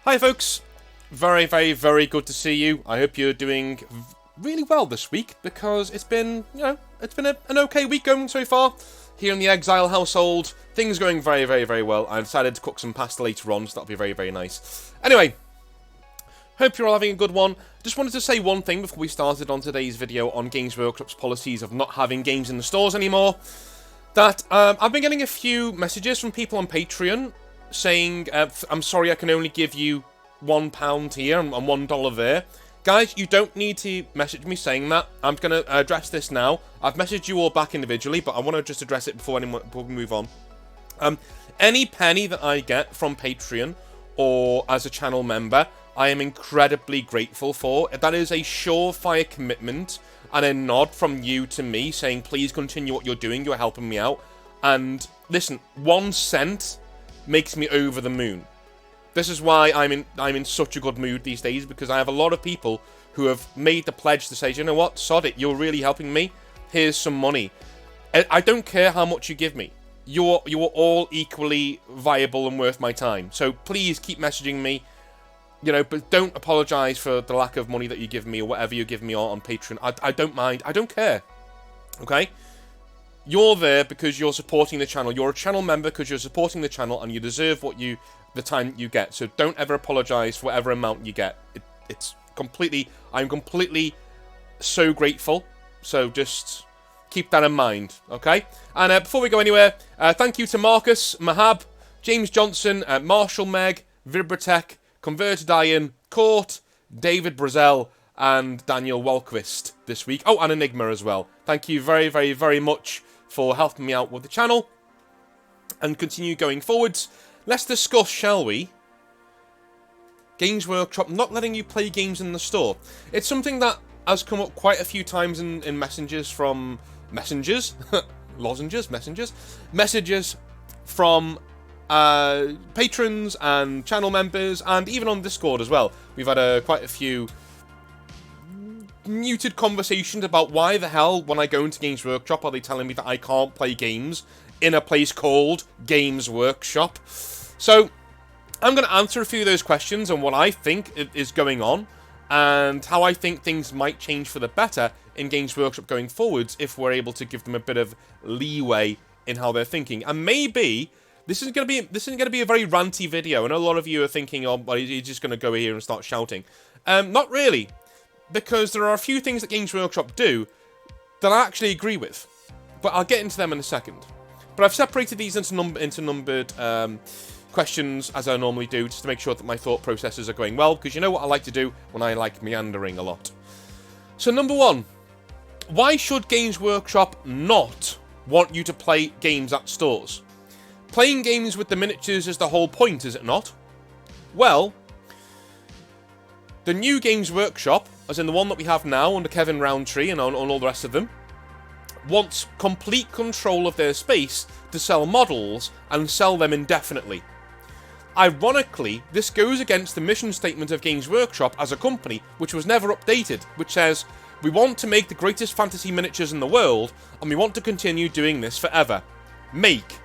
Hi folks, very good to see you. I hope you're doing really well this week because it's been, an okay week going so far. Here in the Exile household, things going very well. I decided to cook some pasta later on, so that'll be very nice. Anyway, hope you're all having a good one. Just wanted to say one thing before we started on today's video on Games Workshop's policies of not having games in the stores anymore. That I've been getting a few messages from people on Patreon saying, I'm sorry I can only give you £1 here and $1 there. Guys, you don't need to message me saying that. I'm going to address this now. I've messaged you all back individually, but I want to just address it before we move on. Any penny that I get from Patreon or as a channel member, I am incredibly grateful for. That is a surefire commitment and a nod from you to me saying, please continue what you're doing, you're helping me out. And listen, 1 cent makes me over the moon. This is why I'm in such a good mood these days, because I have a lot of people who have made the pledge to say, you know what, sod it, you're really helping me, here's some money. I don't care how much you give me. You're all equally viable and worth my time. So please keep messaging me, but don't apologise for the lack of money that you give me or whatever you give me on Patreon. I don't mind. I don't care. Okay? You're there because you're supporting the channel. You're a channel member because you're supporting the channel and you deserve the time you get. So don't ever apologise for whatever amount you get. I'm completely so grateful. So just keep that in mind, okay? And before we go anywhere, thank you to Marcus, Mahab, James Johnson, Marshall Meg, Vibratech, Converted Iron, Court, David Brazel, and Daniel Walquist this week. Oh, and Enigma as well. Thank you very much for helping me out with the channel and continue going forwards. Let's discuss, shall we, Games Workshop not letting you play games in the store. It's something that has come up quite a few times in messages from messengers, messages from patrons and channel members, and even on Discord as well. We've had quite a few muted conversations about why the hell, when I go into Games Workshop, are they telling me that I can't play games in a place called Games Workshop. So I'm going to answer a few of those questions and what I think is going on and how I think things might change for the better in Games Workshop going forwards if we're able to give them a bit of leeway in how they're thinking. And maybe this isn't going to be a very ranty video. I know a lot of you are thinking, oh, well, he's just going to go here and start shouting. Not really. Because there are a few things that Games Workshop do that I actually agree with. But I'll get into them in a second. But I've separated these into numbered questions, as I normally do, just to make sure that my thought processes are going well, because you know what I like to do when I like meandering a lot. So number 1, why should Games Workshop not want you to play games at stores? Playing games with the miniatures is the whole point, is it not? Well, the new Games Workshop, as in the one that we have now under Kevin Roundtree and on all the rest of them, wants complete control of their space to sell models and sell them indefinitely. Ironically, this goes against the mission statement of Games Workshop as a company, which was never updated, which says, we want to make the greatest fantasy miniatures in the world, and we want to continue doing this forever. Make.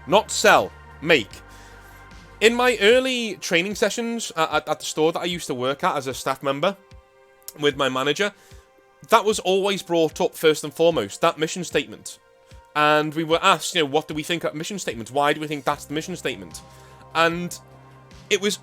Not sell. Make. In my early training sessions at the store that I used to work at as a staff member with my manager, that was always brought up first and foremost, that mission statement. And we were asked, what do we think of mission statements? Why do we think that's the mission statement? And it was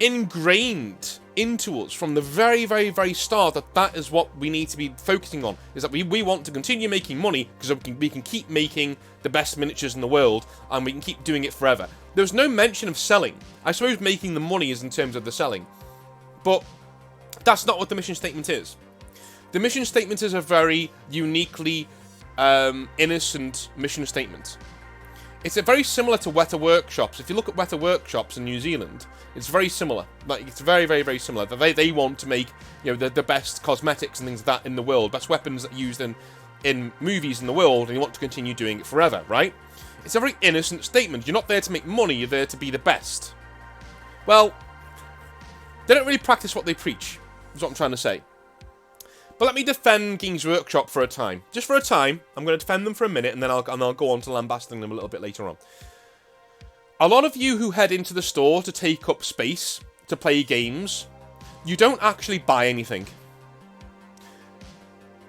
ingrained into us from the very start that is what we need to be focusing on, is that we want to continue making money because we can keep making the best miniatures in the world and we can keep doing it forever. There's no mention of selling. I suppose making the money is in terms of the selling. But that's not what the mission statement is. The mission statement is a very uniquely innocent mission statement. It's very similar to Weta Workshops. If you look at Weta Workshops in New Zealand, it's very similar. Like, it's very similar. They want to make the best cosmetics and things like that in the world, best weapons that are used in movies in the world, and you want to continue doing it forever, right? It's a very innocent statement. You're not there to make money, you're there to be the best. Well, they don't really practice what they preach, is what I'm trying to say. But let me defend Games Workshop for a time. Just for a time. I'm going to defend them for a minute, and then I'll go on to lambasting them a little bit later on. A lot of you who head into the store to take up space to play games, you don't actually buy anything.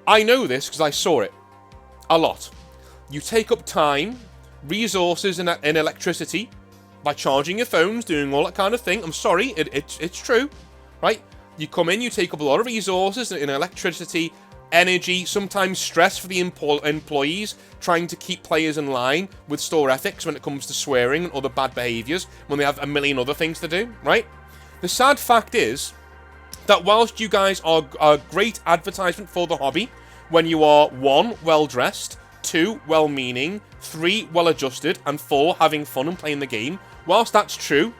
I know this because I saw it a lot. You take up time, resources, and electricity by charging your phones, doing all that kind of thing. I'm sorry, it's true, right? You come in, you take up a lot of resources in electricity, energy, sometimes stress for the employees, trying to keep players in line with store ethics when it comes to swearing and other bad behaviours, when they have a million other things to do, right? The sad fact is that whilst you guys are a great advertisement for the hobby, when you are 1, well-dressed, 2, well-meaning, 3, well-adjusted, and 4, having fun and playing the game, whilst that's true,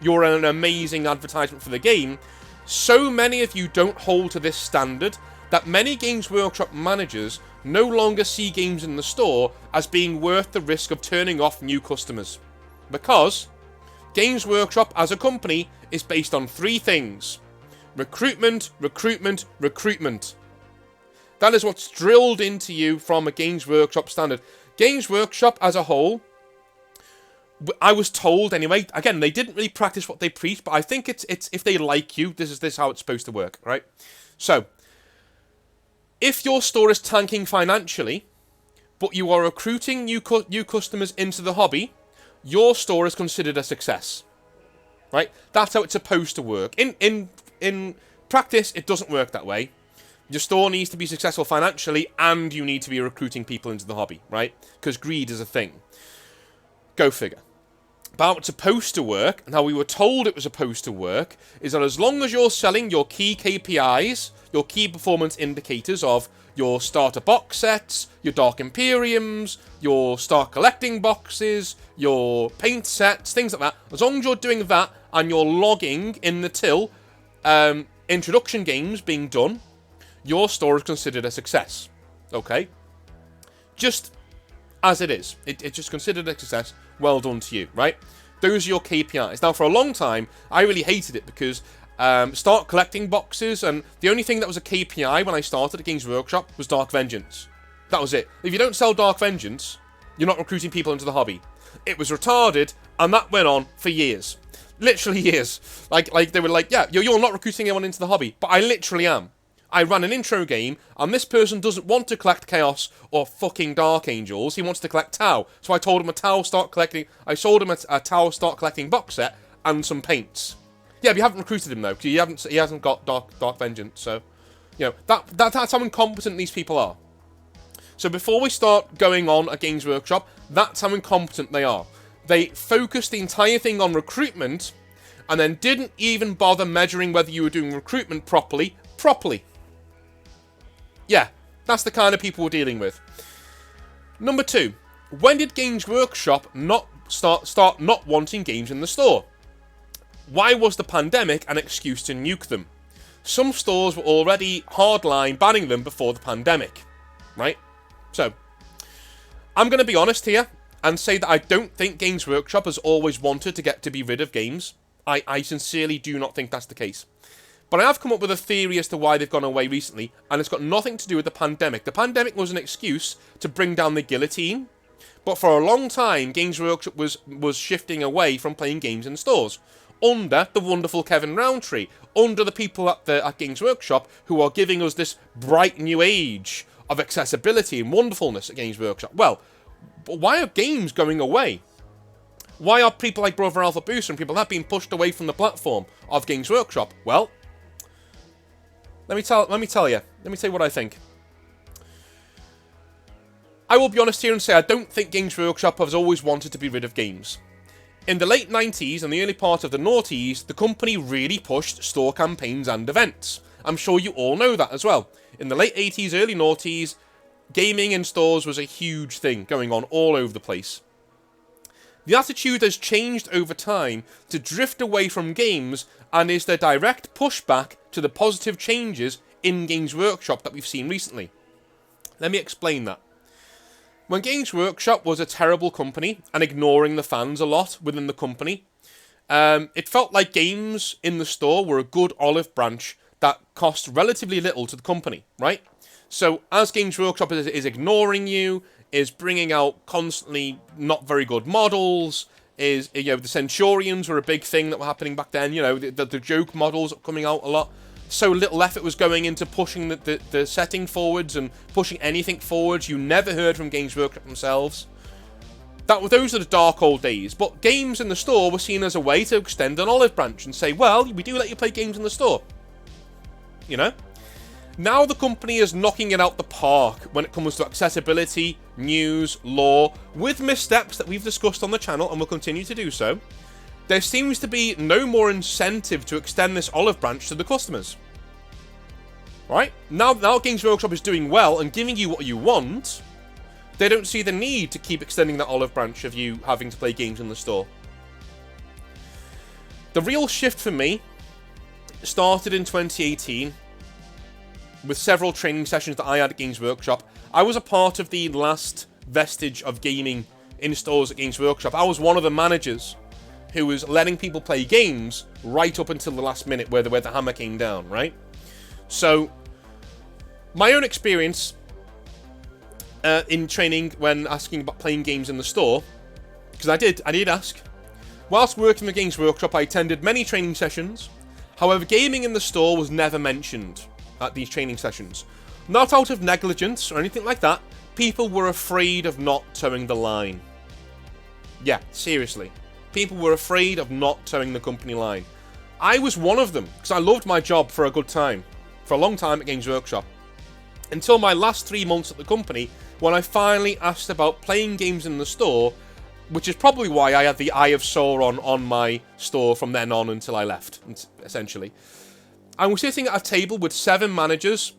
you're an amazing advertisement for the game, so many of you don't hold to this standard that many Games Workshop managers no longer see games in the store as being worth the risk of turning off new customers. Because Games Workshop as a company is based on 3 things. Recruitment, recruitment, recruitment. That is what's drilled into you from a Games Workshop standard. Games Workshop as a whole, I was told anyway, again, they didn't really practice what they preach, but I think it's if they like you, this is how it's supposed to work, right? So, if your store is tanking financially, but you are recruiting new customers into the hobby, your store is considered a success, right? That's how it's supposed to work. In practice, it doesn't work that way. Your store needs to be successful financially, and you need to be recruiting people into the hobby, right? Because greed is a thing. Go figure. But how it's supposed to work, and how we were told it was supposed to work, is that as long as you're selling your key KPIs, your key performance indicators of your starter box sets, your Dark Imperiums, your Start Collecting boxes, your paint sets, things like that, as long as you're doing that and you're logging in the till, introduction games being done, your store is considered a success. Okay? Just as it is. It's just considered a success. Well done to you, right? Those are your KPIs. Now, for a long time, I really hated it because start collecting boxes, and the only thing that was a KPI when I started at Games Workshop was Dark Vengeance. That was it. If you don't sell Dark Vengeance, you're not recruiting people into the hobby. It was retarded, and that went on for years. Literally years. Like they were like, yeah, you're not recruiting anyone into the hobby, but I literally am. I ran an intro game, and this person doesn't want to collect Chaos or fucking Dark Angels. He wants to collect Tau. So I told him I sold him a Tau start collecting box set and some paints. Yeah, but you haven't recruited him though, because he hasn't got Dark Vengeance. So, you know, that's how incompetent these people are. So before we start going on at Games Workshop, that's how incompetent they are. They focused the entire thing on recruitment, and then didn't even bother measuring whether you were doing recruitment properly. Yeah, that's the kind of people we're dealing with. Number 2, when did Games Workshop not start not wanting games in the store? Why was the pandemic an excuse to nuke them? Some stores were already hardline banning them before the pandemic, right? So, I'm going to be honest here and say that I don't think Games Workshop has always wanted to be rid of games. I sincerely do not think that's the case. But I have come up with a theory as to why they've gone away recently, and it's got nothing to do with the pandemic. The pandemic was an excuse to bring down the guillotine, but for a long time, Games Workshop was shifting away from playing games in stores, under the wonderful Kevin Roundtree, under the people at Games Workshop who are giving us this bright new age of accessibility and wonderfulness at Games Workshop. Well, why are games going away? Why are people like Brother Alpha Booster and people have been pushed away from the platform of Games Workshop? Well, let me tell you what I think. I will be honest here and say I don't think Games Workshop has always wanted to be rid of games. In the late 90s and the early part of the noughties, the company really pushed store campaigns and events. I'm sure you all know that as well. In the late 80s, early noughties, gaming in stores was a huge thing going on all over the place. The attitude has changed over time to drift away from games and is the direct pushback to the positive changes in Games Workshop that we've seen recently. Let me explain that. When Games Workshop was a terrible company and ignoring the fans a lot within the company, it felt like games in the store were a good olive branch that cost relatively little to the company, right? So as Games Workshop is ignoring you, is bringing out constantly not very good models, is, the Centurions were a big thing that were happening back then. The joke models coming out a lot. So little effort was going into pushing the setting forwards and pushing anything forwards. You never heard from Games Workshop themselves. Those are the dark old days. But games in the store were seen as a way to extend an olive branch and say, well, we do let you play games in the store. Now the company is knocking it out the park when it comes to accessibility, news, law, with missteps that we've discussed on the channel and will continue to do so. There seems to be no more incentive to extend this olive branch to the customers. Right? Now Games Workshop is doing well and giving you what you want, they don't see the need to keep extending that olive branch of you having to play games in the store. The real shift for me started in 2018 with several training sessions that I had at Games Workshop. I was a part of the last vestige of gaming in stores at Games Workshop. I was one of the managers who was letting people play games right up until the last minute where the hammer came down, right? So, my own experience in training when asking about playing games in the store, because I did ask. Whilst working at Games Workshop, I attended many training sessions. However, gaming in the store was never mentioned at these training sessions. Not out of negligence or anything like that. People were afraid of not towing the line. Yeah, seriously. People were afraid of not towing the company line. I was one of them, because I loved my job for a good time. For a long time at Games Workshop. Until my last 3 months at the company, when I finally asked about playing games in the store, which is probably why I had the Eye of Sauron on my store from then on until I left, essentially. I was sitting at a table with 7 managers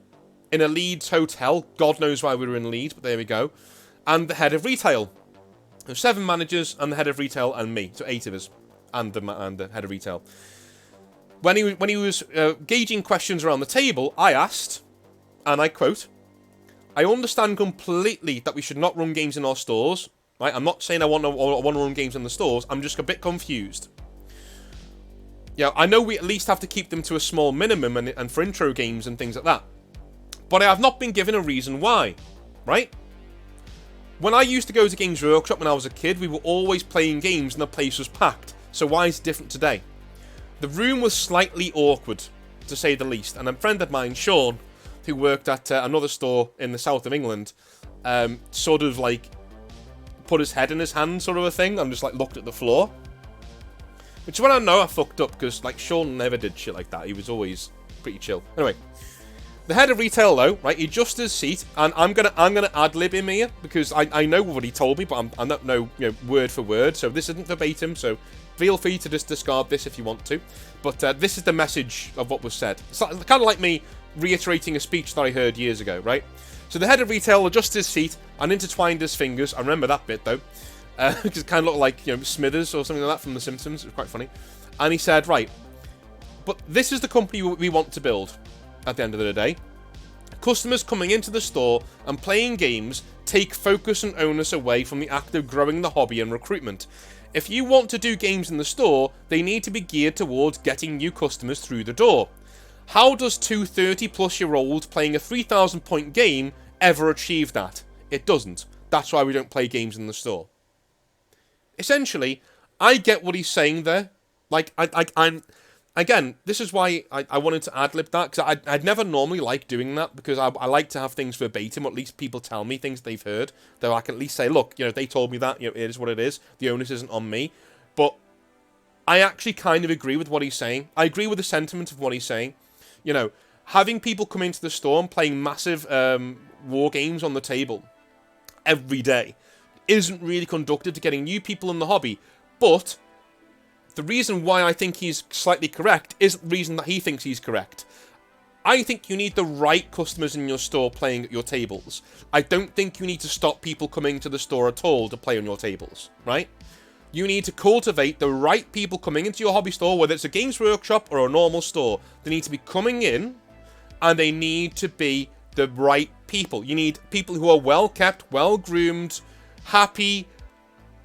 in a Leeds hotel. God knows why we were in Leeds, but there we go. And the head of retail. There's 7 managers and the head of retail and me. So 8 of us and the head of retail. When he was gauging questions around the table, I asked, and I quote, "I understand completely that we should not run games in our stores. Right? I'm not saying I want to run games in the stores. I'm just a bit confused. I know we at least have to keep them to a small minimum and for intro games and things like that. But I have not been given a reason why. Right? When I used to go to Games Workshop when I was a kid, we were always playing games and the place was packed. So why is it different today?" The room was slightly awkward, to say the least. And a friend of mine, Sean, who worked at another store in the south of England, sort of like put his head in his hand sort of a thing and just like looked at the floor. Which is when I know I fucked up, because like Sean never did shit like that. He was always pretty chill. Anyway, the head of retail though, right, he adjusted his seat, and I'm gonna ad-lib him here, because I know what he told me, but I don't know, word for word, so this isn't verbatim, so feel free to just discard this if you want to. But this is the message of what was said. It's kind of like me reiterating a speech that I heard years ago, right? So the head of retail adjusted his seat and intertwined his fingers. I remember that bit though, because it kind of looked like Smithers or something like that from The Simpsons. It was quite funny. And he said, "Right, but this is the company we want to build. At the end of the day, customers coming into the store and playing games take focus and onus away from the act of growing the hobby and recruitment. If you want to do games in the store, they need to be geared towards getting new customers through the door. How does two 30-plus-year-olds playing a 3,000 point game ever achieve that? It doesn't. That's why we don't play games in the store." Essentially, I get what he's saying there. Like, I'm... Again, this is why I wanted to ad-lib that, because I'd never normally like doing that, because I like to have things verbatim, or at least people tell me things they've heard, though I can at least say, look, they told me that, it is what it is, the onus isn't on me. But I actually kind of agree with what he's saying. I agree with the sentiment of what he's saying. Having people come into the store and playing massive war games on the table every day isn't really conducive to getting new people in the hobby, but the reason why I think he's slightly correct isn't the reason that he thinks he's correct. I think you need the right customers in your store playing at your tables. I don't think you need to stop people coming to the store at all to play on your tables, right? You need to cultivate the right people coming into your hobby store, whether it's a Games Workshop or a normal store. They need to be coming in, and they need to be the right people. You need people who are well-kept, well-groomed, happy,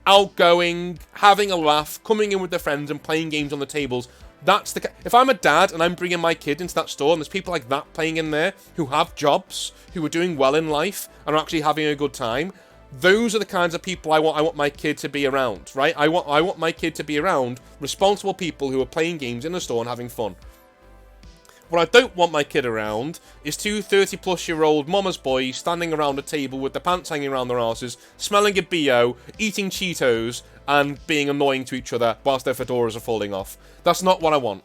outgoing, having a laugh, coming in with their friends and playing games on the tables. If I'm a dad and I'm bringing my kid into that store and there's people like that playing in there who have jobs, who are doing well in life and are actually having a good time, those are the kinds of people I want my kid to be around, right? I want my kid to be around responsible people who are playing games in the store and having fun. What I don't want my kid around is two 30-plus-year-old mama's boys standing around a table with their pants hanging around their asses, smelling a BO, eating Cheetos, and being annoying to each other whilst their fedoras are falling off. That's not what I want.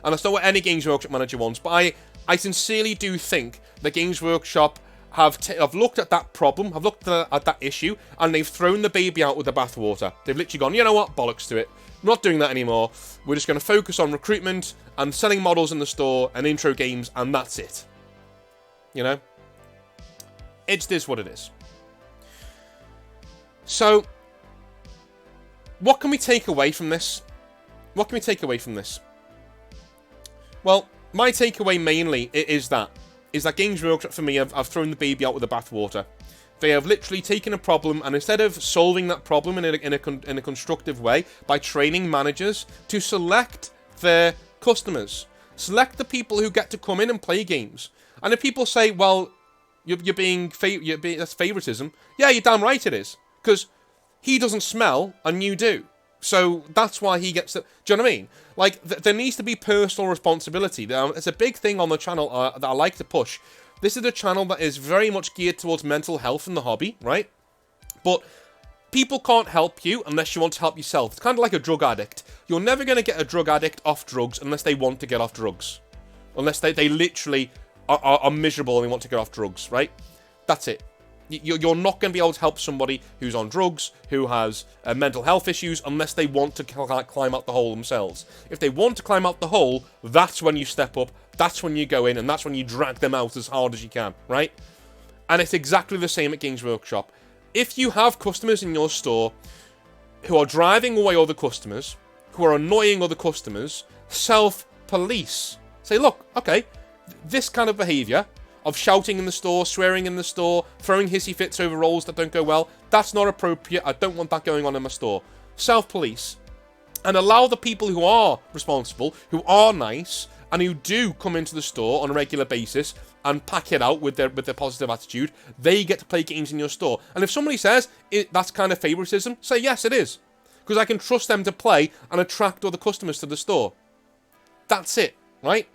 And that's not what any Games Workshop manager wants. But I sincerely do think that Games Workshop have looked at that problem, have looked at that issue, and they've thrown the baby out with the bathwater. They've literally gone, you know what, bollocks to it. We're not doing that anymore. We're just going to focus on recruitment and selling models in the store and intro games, and that's it. You know? It is what it is. So, what can we take away from this? What can we take away from this? Well, my takeaway mainly is that Games Workshop, for me, have thrown the baby out with the bathwater. They have literally taken a problem, and instead of solving that problem in a constructive way by training managers to select their customers, select the people who get to come in and play games. And if people say, well, that's favoritism, yeah, you're damn right it is, because he doesn't smell and you do. So that's why he gets to... Do you know what I mean? Like, there needs to be personal responsibility. It's a big thing on the channel that I like to push. This is a channel that is very much geared towards mental health in the hobby, right? But people can't help you unless you want to help yourself. It's kind of like a drug addict. You're never going to get a drug addict off drugs unless they want to get off drugs. Unless they literally are miserable and they want to get off drugs, right? That's it. You're not going to be able to help somebody who's on drugs, who has mental health issues, unless they want to climb out the hole themselves. If they want to climb out the hole, that's when you step up, that's when you go in, and that's when you drag them out as hard as you can, right? And it's exactly the same at Games Workshop. If you have customers in your store who are driving away other customers, who are annoying other customers, self-police. Say, look, okay, this kind of behaviour of shouting in the store, swearing in the store, throwing hissy fits over rolls that don't go well, that's not appropriate. I don't want that going on in my store. Self-police. And allow the people who are responsible, who are nice, and who do come into the store on a regular basis and pack it out with their positive attitude, they get to play games in your store. And if somebody says that's kind of favoritism, say yes, it is. Because I can trust them to play and attract other customers to the store. That's it, right?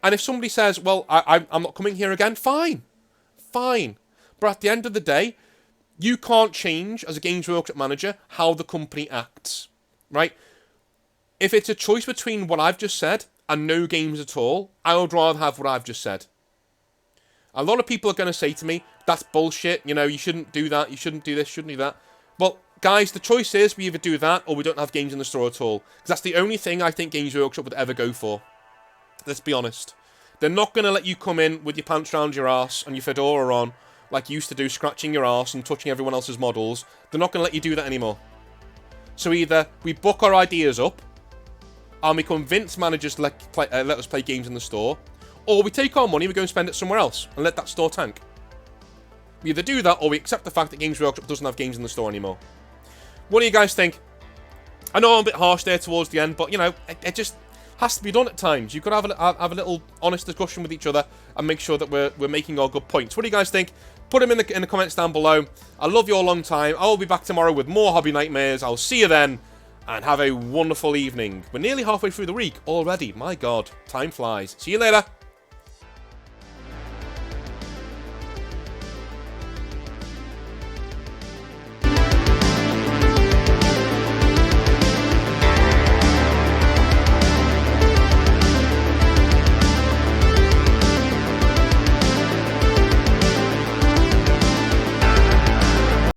And if somebody says, well, I'm not coming here again, fine. Fine. But at the end of the day, you can't change, as a Games Workshop manager, how the company acts, right? If it's a choice between what I've just said and no games at all, I would rather have what I've just said. A lot of people are going to say to me, that's bullshit, you know, you shouldn't do that, you shouldn't do this, shouldn't do that. Well, guys, the choice is we either do that or we don't have games in the store at all. Because that's the only thing I think Games Workshop would ever go for. Let's be honest. They're not going to let you come in with your pants round your arse and your fedora on, like you used to do, scratching your arse and touching everyone else's models. They're not going to let you do that anymore. So either we book our ideas up, and we convince managers to let us play games in the store, or we take our money, we go and spend it somewhere else, and let that store tank. We either do that, or we accept the fact that Games Workshop doesn't have games in the store anymore. What do you guys think? I know I'm a bit harsh there towards the end, but, you know, it just has to be done at times. You've got to have a little honest discussion with each other and make sure that we're making our good points. What do you guys think? Put them in the comments down below. I love you all long time. I will be back tomorrow with more Hobby Nightmares. I'll see you then, and have a wonderful evening. We're nearly halfway through the week already. My God, time flies. See you later.